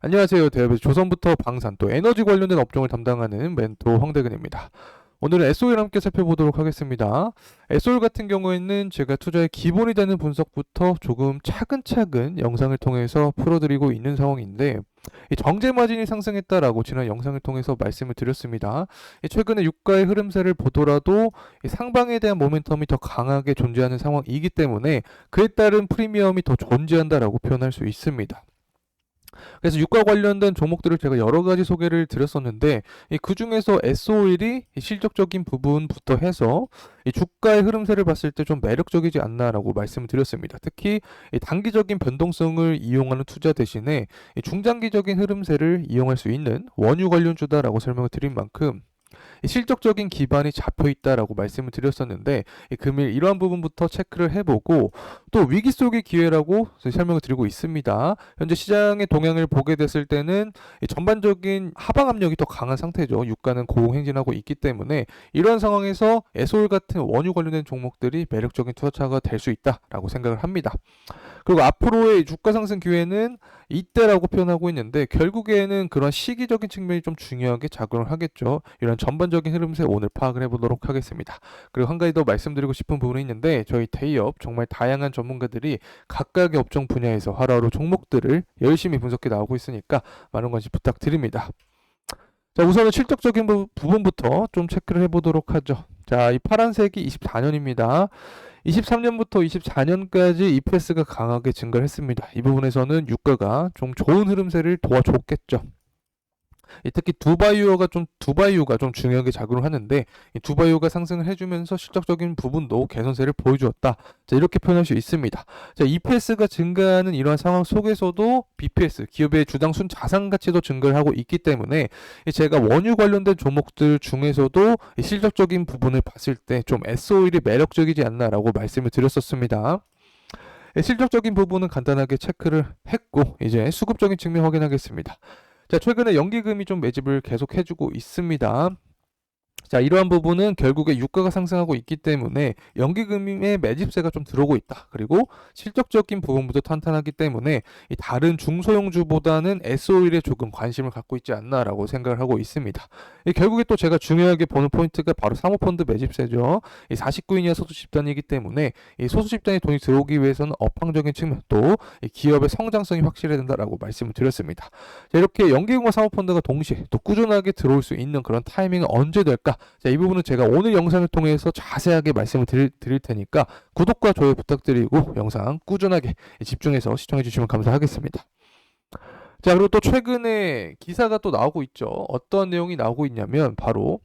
안녕하세요. 대한민국 조선부터 방산 또 에너지 관련된 업종을 담당하는 멘토 황대근입니다. 오늘은 SOL 함께 살펴보도록 하겠습니다. SOL 같은 경우에는 제가 투자의 기본이 되는 분석부터 조금 차근차근 영상을 통해서 풀어드리고 있는 상황인데 이 정제 마진이 상승했다라고 지난 영상을 통해서 말씀을 드렸습니다. 최근에 유가의 흐름세를 보더라도 이 상방에 대한 모멘텀이 더 강하게 존재하는 상황이기 때문에 그에 따른 프리미엄이 더 존재한다라고 표현할 수 있습니다. 그래서 유가 관련된 종목들을 제가 여러 가지 소개를 드렸었는데 그 중에서 S-오일이 실적적인 부분부터 해서 이 주가의 흐름세를 봤을 때 좀 매력적이지 않나라고 말씀을 드렸습니다. 특히 이 단기적인 변동성을 이용하는 투자 대신에 이 중장기적인 흐름세를 이용할 수 있는 원유 관련주다라고 설명을 드린 만큼 실적적인 기반이 잡혀 있다라고 말씀을 드렸었는데 금일 이러한 부분부터 체크를 해보고 또 위기 속의 기회라고 설명을 드리고 있습니다. 현재 시장의 동향을 보게 됐을 때는 전반적인 하방 압력이 더 강한 상태죠. 유가는 고공행진하고 있기 때문에 이러한 상황에서 에솔 같은 원유 관련된 종목들이 매력적인 투자처가 될 수 있다라고 생각을 합니다. 그리고 앞으로의 주가 상승 기회는 이때라고 표현하고 있는데 결국에는 그런 시기적인 측면이 좀 중요하게 작용을 하겠죠. 이런 전반적인 흐름세 오늘 파악을 해보도록 하겠습니다. 그리고 한 가지 더 말씀드리고 싶은 부분이 있는데 저희 대기업 정말 다양한 전문가들이 각각의 업종 분야에서 하루하루 종목들을 열심히 분석해 나오고 있으니까 많은 관심 부탁드립니다. 자, 우선은 실적적인 부분부터 좀 체크를 해보도록 하죠. 자, 이 파란색이 24년입니다. 23년부터 24년까지 EPS가 강하게 증가를 했습니다. 이 부분에서는 유가가 좀 좋은 흐름세를 도와줬겠죠. 특히 두바이유가 좀 중요하게 작용을 하는데 이 두바이유가 상승을 해주면서 실적적인 부분도 개선세를 보여주었다. 자, 이렇게 표현할 수 있습니다. 자, EPS가 증가하는 이러한 상황 속에서도 BPS 기업의 주당 순 자산 가치도 증가를 하고 있기 때문에 제가 원유 관련된 종목들 중에서도 실적적인 부분을 봤을 때 좀 S-오일이 매력적이지 않나라고 말씀을 드렸었습니다. 실적적인 부분은 간단하게 체크를 했고 이제 수급적인 측면 확인하겠습니다. 자, 최근에 연기금이 좀 매집을 계속 해주고 있습니다. 자, 이러한 부분은 결국에 유가가 상승하고 있기 때문에 연기금의 매집세가 좀 들어오고 있다. 그리고 실적적인 부분부터 탄탄하기 때문에 이 다른 중소형주보다는 S-오일에 조금 관심을 갖고 있지 않나라고 생각을 하고 있습니다. 결국에 또 제가 중요하게 보는 포인트가 바로 사모펀드 매집세죠. 이 49인 이하 소수 집단이기 때문에 이 소수 집단에 돈이 들어오기 위해서는 업황적인 측면 또 기업의 성장성이 확실해야 된다라고 말씀을 드렸습니다. 자, 이렇게 연기금과 사모펀드가 동시에 또 꾸준하게 들어올 수 있는 그런 타이밍은 언제 될까? 자, 이 부분은 제가 오늘 영상을 통해서 자세하게 말씀을 드릴 테니까 구독과 좋아요 부탁드리고 영상 꾸준하게 집중해서 시청해 주시면 감사하겠습니다. 자, 그리고 또 최근에 기사가 또 나오고 있죠. 어떤 내용이 나오고 있냐면 바로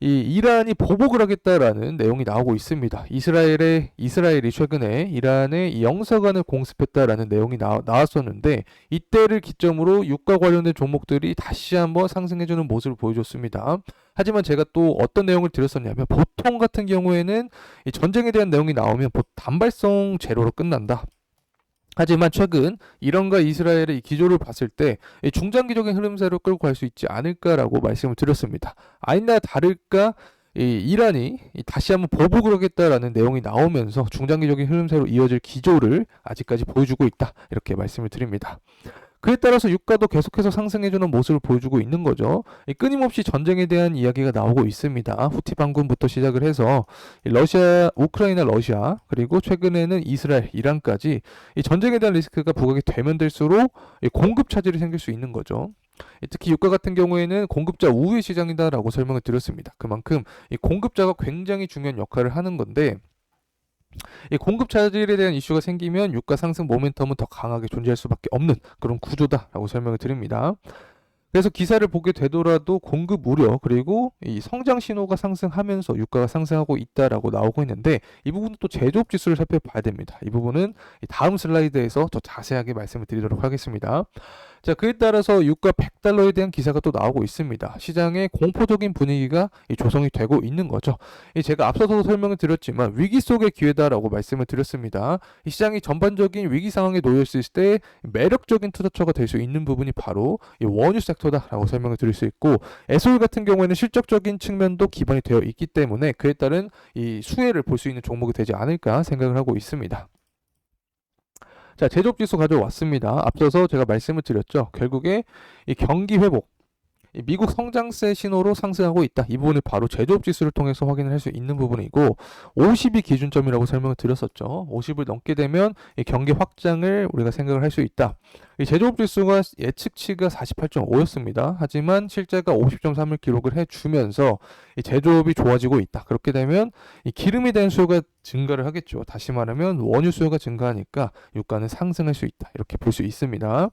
이 이란이 보복을 하겠다라는 내용이 나오고 있습니다. 이스라엘이 최근에 이란의 이 영사관을 공습했다라는 내용이 나왔었는데 이때를 기점으로 유가 관련된 종목들이 다시 한번 상승해주는 모습을 보여줬습니다. 하지만 제가 또 어떤 내용을 드렸었냐면 보통 같은 경우에는 이 전쟁에 대한 내용이 나오면 단발성 제로로 끝난다. 하지만 최근 이란과 이스라엘의 이 기조를 봤을 때 중장기적인 흐름세로 끌고 갈 수 있지 않을까라고 말씀을 드렸습니다. 아니나 다를까 이란이 다시 한번 보복을 하겠다라는 내용이 나오면서 중장기적인 흐름세로 이어질 기조를 아직까지 보여주고 있다. 이렇게 말씀을 드립니다. 그에 따라서 유가도 계속해서 상승해주는 모습을 보여주고 있는 거죠. 끊임없이 전쟁에 대한 이야기가 나오고 있습니다. 후티 반군부터 시작을 해서 우크라이나, 러시아, 그리고 최근에는 이스라엘, 이란까지 이 전쟁에 대한 리스크가 부각이 되면 될수록 공급 차질이 생길 수 있는 거죠. 특히 유가 같은 경우에는 공급자 우회 시장이다라고 설명을 드렸습니다. 그만큼 이 공급자가 굉장히 중요한 역할을 하는 건데 이 공급 차질에 대한 이슈가 생기면 유가 상승 모멘텀은 더 강하게 존재할 수밖에 없는 그런 구조다라고 설명을 드립니다. 그래서 기사를 보게 되더라도 공급 우려 그리고 이 성장 신호가 상승하면서 유가가 상승하고 있다라고 나오고 있는데 이 부분은 또 제조업 지수를 살펴봐야 됩니다. 이 부분은 다음 슬라이드에서 더 자세하게 말씀을 드리도록 하겠습니다. 자, 그에 따라서 유가 100달러에 대한 기사가 또 나오고 있습니다. 시장의 공포적인 분위기가 조성이 되고 있는 거죠. 제가 앞서서도 설명을 드렸지만 위기 속의 기회다라고 말씀을 드렸습니다. 이 시장이 전반적인 위기 상황에 놓여 있을 때 매력적인 투자처가 될 수 있는 부분이 바로 이 원유 섹터다라고 설명을 드릴 수 있고 에솔 같은 경우에는 실적적인 측면도 기반이 되어 있기 때문에 그에 따른 이 수혜를 볼 수 있는 종목이 되지 않을까 생각을 하고 있습니다. 자, 제조업 지수 가져왔습니다. 앞서서 제가 말씀을 드렸죠. 결국에 이 경기 회복, 이 미국 성장세 신호로 상승하고 있다. 이 부분을 바로 제조업 지수를 통해서 확인을 할 수 있는 부분이고 50이 기준점이라고 설명을 드렸었죠. 50을 넘게 되면 이 경기 확장을 우리가 생각을 할 수 있다. 이 제조업 지수가 예측치가 48.5였습니다. 하지만 실제가 50.3을 기록을 해주면서 이 제조업이 좋아지고 있다. 그렇게 되면 이 기름에 대한 수요가 증가를 하겠죠. 다시 말하면 원유 수요가 증가하니까 유가는 상승할 수 있다. 이렇게 볼 수 있습니다.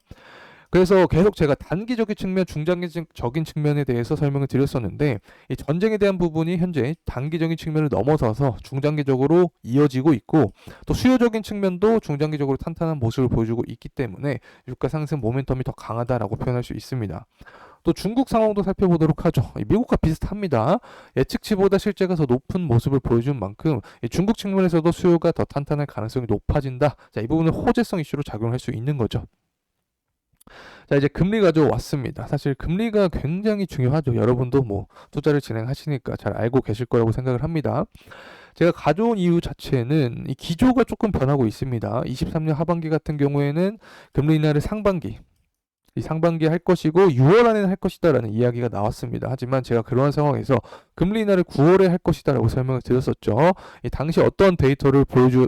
그래서 계속 제가 단기적인 측면, 중장기적인 측면에 대해서 설명을 드렸었는데 이 전쟁에 대한 부분이 현재 단기적인 측면을 넘어서서 중장기적으로 이어지고 있고 또 수요적인 측면도 중장기적으로 탄탄한 모습을 보여주고 있기 때문에 유가 상승 모멘텀이 더 강하다라고 표현할 수 있습니다. 또 중국 상황도 살펴보도록 하죠. 미국과 비슷합니다. 예측치보다 실제가 더 높은 모습을 보여준 만큼 중국 측면에서도 수요가 더 탄탄할 가능성이 높아진다. 자, 이 부분은 호재성 이슈로 작용할 수 있는 거죠. 자, 이제 금리 가져왔습니다. 사실 금리가 굉장히 중요하죠. 여러분도 뭐 투자를 진행하시니까 잘 알고 계실 거라고 생각을 합니다. 제가 가져온 이유 자체는 이 기조가 조금 변하고 있습니다. 23년 하반기 같은 경우에는 금리 인하를 이 상반기에 할 것이고 6월 안에는 할 것이다라는 이야기가 나왔습니다. 하지만 제가 그러한 상황에서 금리 인하를 9월에 할 것이다라고 설명을 드렸었죠. 이 당시 어떤 데이터를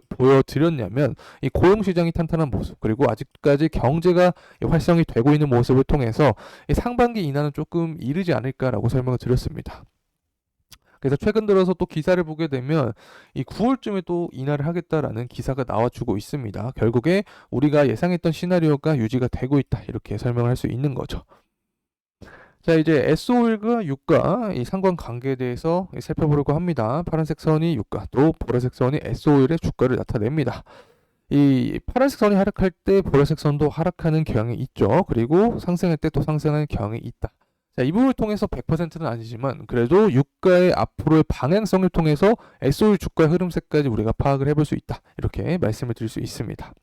보여드렸냐면 이 고용 시장이 탄탄한 모습 그리고 아직까지 경제가 활성이 되고 있는 모습을 통해서 이 상반기 인하는 조금 이르지 않을까라고 설명을 드렸습니다. 그래서 최근 들어서 또 기사를 보게 되면 이 9월쯤에 또 인하를 하겠다라는 기사가 나와주고 있습니다. 결국에 우리가 예상했던 시나리오가 유지가 되고 있다. 이렇게 설명을 할 수 있는 거죠. 자, 이제 S-오일과 유가 이 상관관계에 대해서 살펴보려고 합니다. 파란색 선이 유가, 또 보라색 선이 S-오일의 주가를 나타냅니다. 이 파란색 선이 하락할 때 보라색 선도 하락하는 경향이 있죠. 그리고 상승할 때 또 상승하는 경향이 있다. 자, 이 부분을 통해서 100%는 아니지만 그래도 유가의 앞으로의 방향성을 통해서 S-오일 주가의 흐름세까지 우리가 파악을 해볼 수 있다. 이렇게 말씀을 드릴 수 있습니다.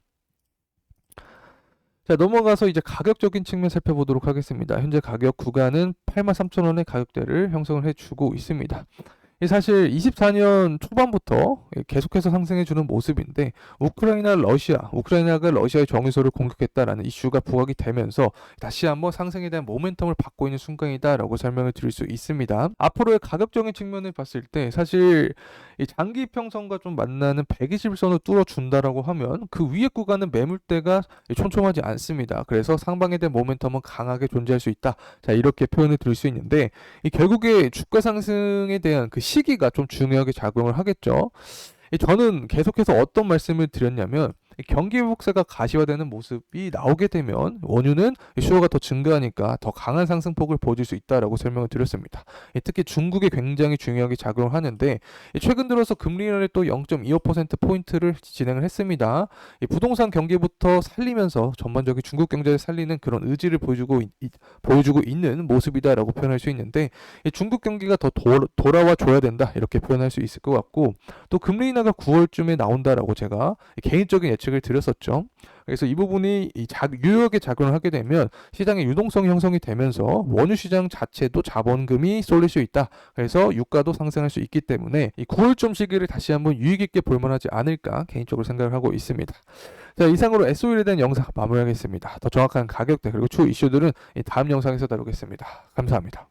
자, 넘어가서 이제 가격적인 측면 살펴보도록 하겠습니다. 현재 가격 구간은 83,000원의 가격대를 형성을 해주고 있습니다. 사실 24년 초반부터 계속해서 상승해주는 모습인데 우크라이나가 러시아의 정유소를 공격했다라는 이슈가 부각이 되면서 다시 한번 상승에 대한 모멘텀을 받고 있는 순간이다라고 설명을 드릴 수 있습니다. 앞으로의 가격적인 측면을 봤을 때 사실 이 장기 이평선과 좀 만나는 120일선을 뚫어준다라고 하면 그 위에 구간은 매물대가 촘촘하지 않습니다. 그래서 상방에 대한 모멘텀은 강하게 존재할 수 있다. 자, 이렇게 표현을 드릴 수 있는데 결국에 주가 상승에 대한 그 시기가 좀 중요하게 작용을 하겠죠. 저는 계속해서 어떤 말씀을 드렸냐면 경기 회복세가 가시화되는 모습이 나오게 되면 원유는 수요가 더 증가하니까 더 강한 상승폭을 보여줄 수 있다라고 설명을 드렸습니다. 특히 중국이 굉장히 중요하게 작용을 하는데 최근 들어서 금리 인하를 또 0.25%포인트를 진행을 했습니다. 부동산 경기부터 살리면서 전반적인 중국 경제를 살리는 그런 의지를 보여주고 있는 모습이다라고 표현할 수 있는데 중국 경기가 더 돌아와 줘야 된다 이렇게 표현할 수 있을 것 같고 또 금리 인하가 9월쯤에 나온다라고 제가 개인적인 예측을 드렸었죠. 그래서 이 부분이 유효하게 작용을 하게 되면 시장의 유동성이 형성이 되면서 원유 시장 자체도 자본금이 쏠릴 수 있다. 그래서 유가도 상승할 수 있기 때문에 이 9월쯤 시기를 다시 한번 유익 있게 볼만하지 않을까 개인적으로 생각을 하고 있습니다. 자, 이상으로 S-오일에 대한 영상 마무리하겠습니다. 더 정확한 가격대 그리고 추후 이슈들은 다음 영상에서 다루겠습니다. 감사합니다.